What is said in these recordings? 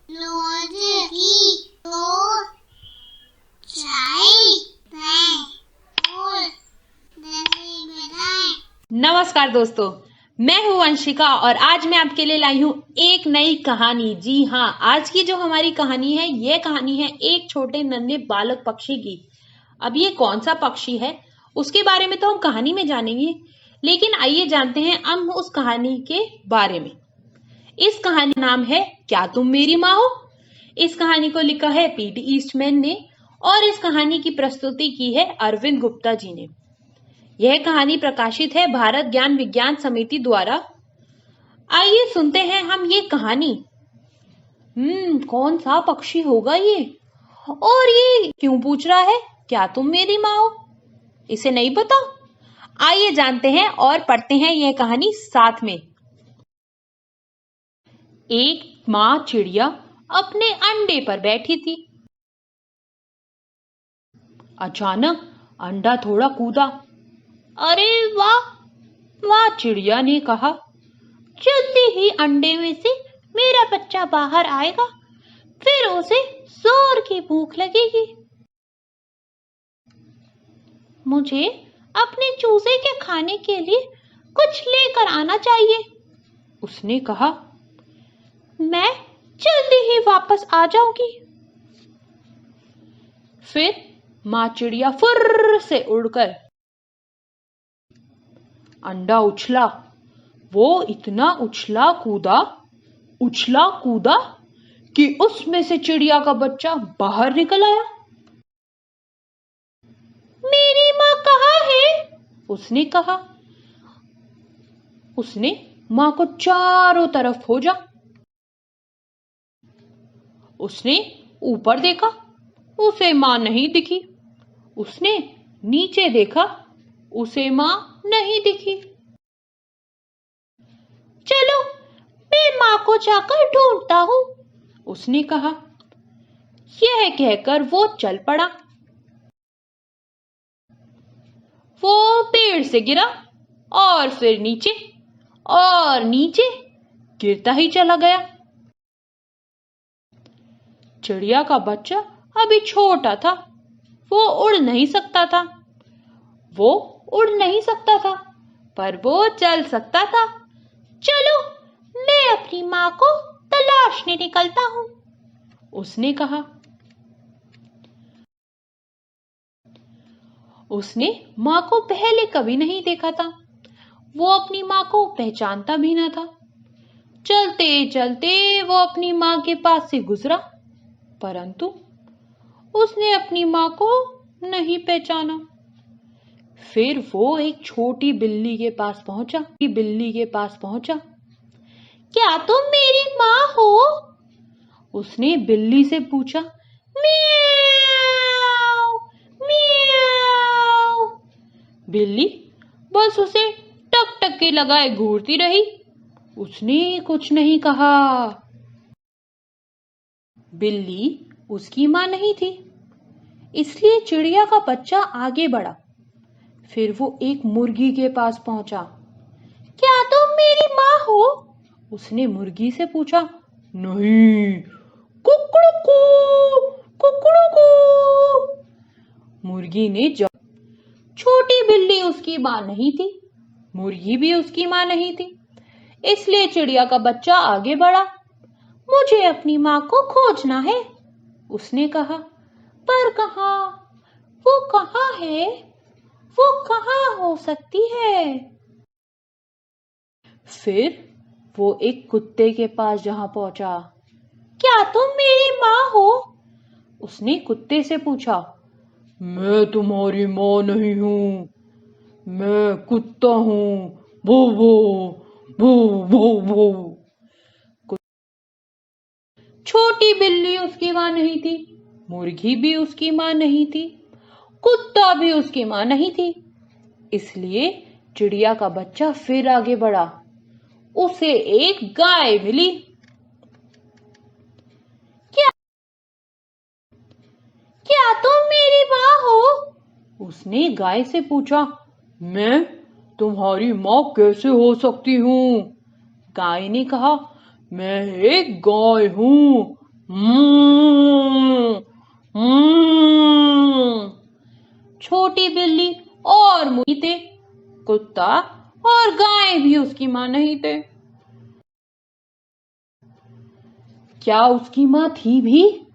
रोज की दो चाय और दही बनाए। नमस्कार दोस्तों, मैं हूँ वंशिका और आज मैं आपके लिए लाई हूँ एक नई कहानी। जी हाँ, आज की जो हमारी कहानी है, ये कहानी है एक छोटे नन्हे बालक पक्षी की। अब ये कौन सा पक्षी है उसके बारे में तो हम कहानी में जानेंगे, लेकिन आइए जानते हैं हम उस कहानी के बारे में। इस कहानी का नाम है क्या तुम मेरी माँ हो। इस कहानी को लिखा है पीटी ईस्टमैन ने और इस कहानी की प्रस्तुति की है अरविंद गुप्ता जी ने। यह कहानी प्रकाशित है भारत ज्ञान विज्ञान समिति द्वारा। आइए सुनते हैं हम ये कहानी। कौन सा पक्षी होगा ये, और ये क्यों पूछ रहा है क्या तुम मेरी माँ हो? इसे नहीं पता? आइए जानते हैं और पढ़ते हैं यह कहानी साथ में। एक माँ चिड़िया अपने अंडे पर बैठी थी। अचानक अंडा थोड़ा कूदा। अरे वाह वाह, चिड़िया ने कहा। जल्दी ही अंडे में से मेरा बच्चा बाहर आएगा, फिर उसे जोर की भूख लगेगी। मुझे अपने चूजे के खाने के लिए कुछ लेकर आना चाहिए, उसने कहा। मैं जल्दी ही वापस आ जाऊंगी। फिर माँ चिड़िया फुर्र से उड़कर अंडा उछला। वो इतना उछला कूदा कि उसमें से चिड़िया का बच्चा बाहर निकल आया। मेरी माँ कहाँ है? उसने कहा। उसने माँ को चारों तरफ खोजा। उसने ऊपर देखा, उसे माँ नहीं दिखी। उसने नीचे देखा, उसे माँ नहीं दिखी। चलो मैं माँ को जाकर ढूंढता हूँ, उसने कहा। यह कहकर वो चल पड़ा। वो पेड़ से गिरा और फिर नीचे और नीचे गिरता ही चला गया। चिड़िया का बच्चा अभी छोटा था, वो उड़ नहीं सकता था, पर वो चल सकता था। चलो मैं अपनी माँ को तलाशने निकलता हूँ, उसने कहा। उसने माँ को पहले कभी नहीं देखा था, वो अपनी माँ को पहचानता भी न था। चलते चलते वो अपनी माँ के पास से गुजरा, परंतु उसने अपनी माँ को नहीं पहचाना। फिर वो एक छोटी बिल्ली के पास पहुंचा। क्या तुम मेरी माँ हो? उसने बिल्ली से पूछा। म्याऊ, म्याऊ। बिल्ली बस उसे टक टक के लगाए घूरती रही, उसने कुछ नहीं कहा। बिल्ली उसकी माँ नहीं थी, इसलिए चिड़िया का बच्चा आगे बढ़ा। फिर वो एक मुर्गी के पास पहुंचा। क्या तुम मेरी माँ हो? उसने मुर्गी से पूछा। नहीं, कुकड़ुकू, कुकड़ुकू। मुर्गी ने जवाब। छोटी बिल्ली उसकी माँ नहीं थी, मुर्गी भी उसकी माँ नहीं थी, इसलिए चिड़िया का बच्चा आगे बढ़ा। मुझे अपनी माँ को खोजना है, उसने कहा। पर कहाँ? वो कहाँ है? वो कहाँ हो सकती है? फिर वो एक कुत्ते के पास जहां पहुंचा। क्या तुम मेरी माँ हो? उसने कुत्ते से पूछा। मैं तुम्हारी माँ नहीं हूँ, मैं कुत्ता हूँ। वो वो वो वो वो। छोटी बिल्ली उसकी माँ नहीं थी, मुर्गी भी उसकी माँ नहीं थी, कुत्ता भी उसकी माँ नहीं थी, इसलिए चिड़िया का बच्चा फिर आगे बढ़ा। उसे एक गाय मिली। क्या क्या तुम मेरी माँ हो? उसने गाय से पूछा। मैं तुम्हारी माँ कैसे हो सकती हूँ? गाय ने कहा। मैं एक गाय हूँ, म्म, म्म। छोटी बिल्ली और मुर्गी थे, कुत्ता और गाय भी उसकी मां नहीं थे। क्या उसकी मां थी भी?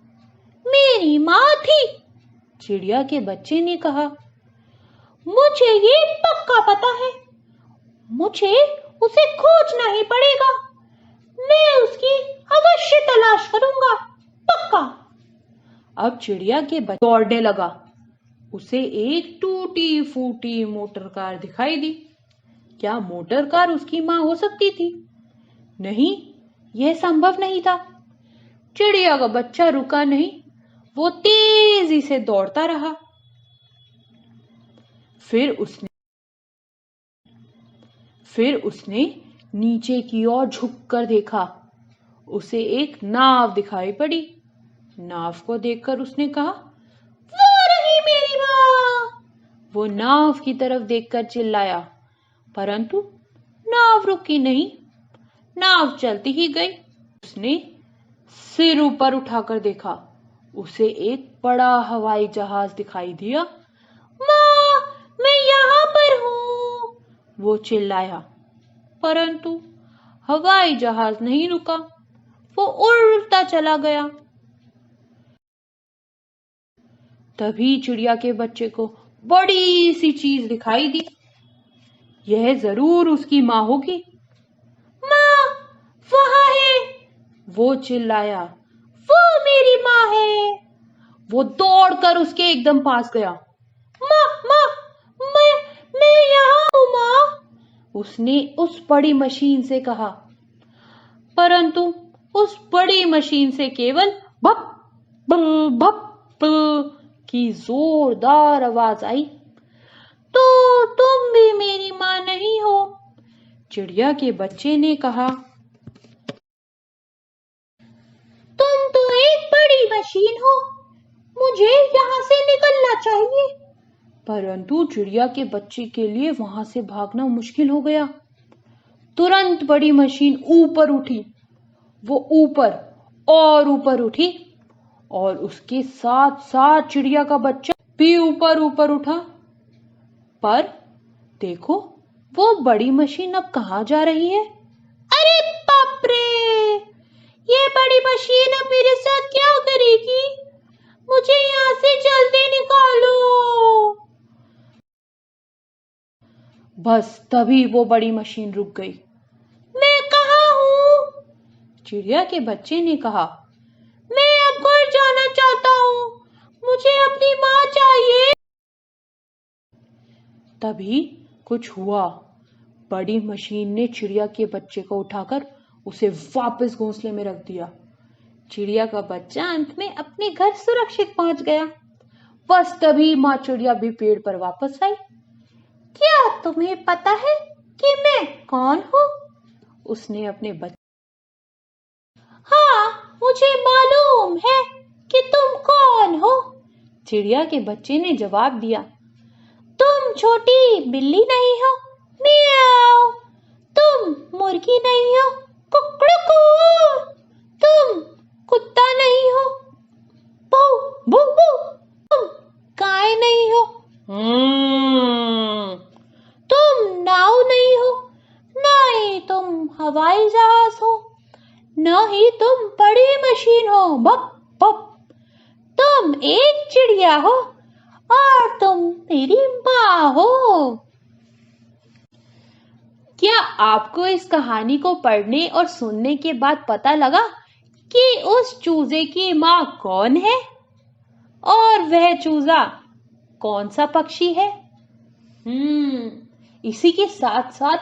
मेरी मां थी, चिड़िया के बच्चे ने कहा। मुझे ये पक्का पता है, मुझे उसे खोजना ही पड़ेगा। मैं उसकी अवश्य तलाश करूंगा, पक्का। अब चिड़िया के बच्चे दौड़ने लगा। उसे एक टूटी फूटी मोटर कार दिखाई दी। क्या मोटर कार उसकी मां हो सकती थी? नहीं, यह संभव नहीं था। चिड़िया का बच्चा रुका नहीं, वो तेजी से दौड़ता रहा। फिर उसने नीचे की ओर झुककर देखा। उसे एक नाव दिखाई पड़ी। नाव को देखकर उसने कहा, वो रही मेरी मां। वो नाव की तरफ देखकर चिल्लाया, परंतु नाव रुकी नहीं, नाव चलती ही गई। उसने सिर ऊपर उठाकर देखा। उसे एक बड़ा हवाई जहाज दिखाई दिया। मां, मैं यहाँ पर हूँ, वो चिल्लाया, परंतु हवाई जहाज नहीं रुका, वो उड़ता चला गया। तभी चिड़िया के बच्चे को बड़ी सी चीज दिखाई दी। यह जरूर उसकी मां होगी। मां, वहां है, वो चिल्लाया, वो मेरी मां है। वो दौड़कर उसके एकदम पास गया। मां, मां, मैं यहाँ हूँ मां, उसने उस बड़ी मशीन से कहा, परंतु उस बड़ी मशीन से केवल भप भप की जोरदार आवाज आई। तो तुम भी मेरी मां नहीं हो, चिड़िया के बच्चे ने कहा। तुम तो एक बड़ी मशीन हो, मुझे यहाँ से निकलना चाहिए। परंतु चिड़िया के बच्चे के लिए वहां से भागना मुश्किल हो गया। तुरंत बड़ी मशीन ऊपर उठी। वो ऊपर उठी और उसके साथ साथ चिड़िया का बच्चा भी ऊपर उठा। पर देखो, वो बड़ी मशीन अब कहाँ जा रही है? अरे बाप रे! ये बड़ी मशीन अब मेरे साथ क्या करेगी? मुझे यहाँ से जल्दी निकालो। बस तभी वो बड़ी मशीन रुक गई। मैं कहाँ हूँ? चिड़िया के बच्चे ने कहा। मैं अब घर जाना चाहता हूँ, मुझे अपनी माँ चाहिए। तभी कुछ हुआ। बड़ी मशीन ने चिड़िया के बच्चे को उठाकर उसे वापस घोंसले में रख दिया। चिड़िया का बच्चा अंत में अपने घर सुरक्षित पहुंच गया। बस तभी माँ चिड़िया भी पेड़ पर वापस आई। क्या तुम्हें पता है कि मैं कौन हूँ? उसने अपने बच्चे। हाँ, मुझे मालूम है कि तुम कौन हो, चिड़िया के बच्चे ने जवाब दिया। तुम छोटी बिल्ली नहीं हो, मियाओ। तुम मुर्गी नहीं हो, कुकड़ुकू। तुम कुत्ता नहीं हो, बू बू बू। तुम गाय नहीं हो, तुम नाव नहीं हो, न ही तुम हवाई जहाज हो, न ही तुम बड़ी मशीन हो, बप बप। तुम एक चिड़िया हो और तुम मेरी माँ हो। क्या आपको इस कहानी को पढ़ने और सुनने के बाद पता लगा कि उस चूजे की माँ कौन है और वह चूजा कौन सा पक्षी है? इसी के साथ साथ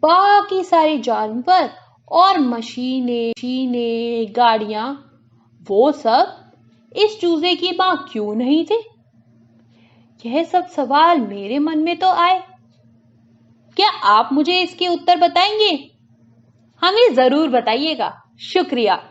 बाकी सारे जानवर और मशीनें, गाड़ियां, वो सब इस चूजे की माँ क्यों नहीं थे? यह सब सवाल मेरे मन में तो आए। क्या आप मुझे इसके उत्तर बताएंगे? हमें जरूर बताइएगा। शुक्रिया।